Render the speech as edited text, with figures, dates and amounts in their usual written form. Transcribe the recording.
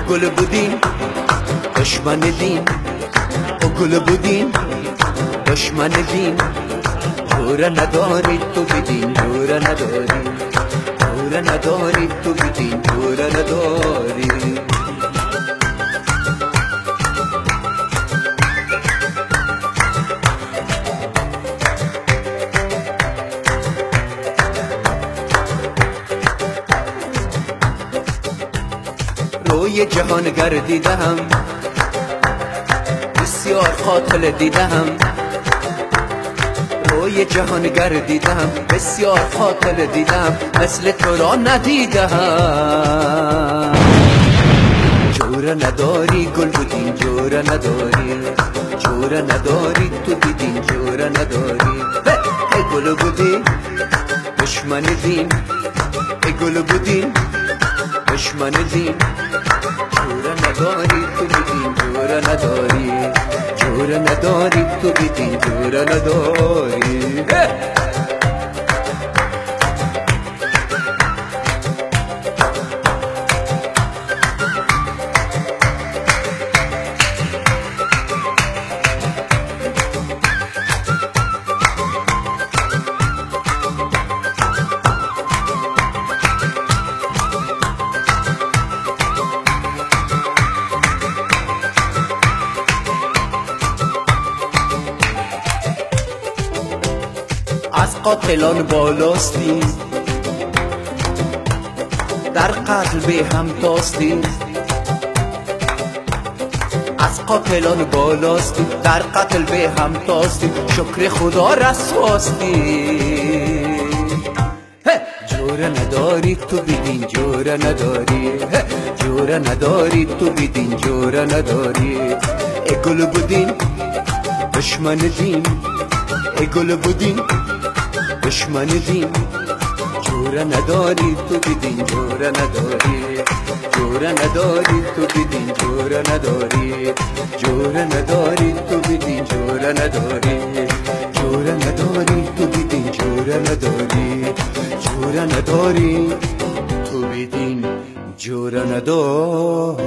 گل بودین دشمن دین، او گل بودین دشمن دین. جوره ندارید تو بدین، جوره ندارید، جوره ندارید تو بدین، جوره ندارید. روی جهان گردیدم، بسیار قاتل دیدم. روی جهان گردیدم، بسیار قاتل دیدم، مثل تو را ندیدم. جوره نداری گل بودین، جوره نداری، جوره نداری تو دیدین، جوره نداری. ای گل بودین دشمن دین، ای گل بودین دشمن دین. جوره نداری تو بدین، جوره نداری، جوره نداری تو بدین، جوره نداری. از قاتلان بالاستی، در قتل به هم تاستی. از قاتلان بالاستی، در قتل به هم تاستی. شکر خدا رسواستی. جوره نداری تو بدین، جوره نداری، جوره نداری تو بدین، جوره نداری. ای گل بودین دشمن دین، ای گل بودین دشمن دین. جوره نداری تو بدین، جوره نداری، جوره نداری تو بدین، جوره نداری. جوره نداری تو بدین، جوره نداری، جوره نداری تو بدین، جوره نداری. جوره نداری تو بدین، جوره نداری.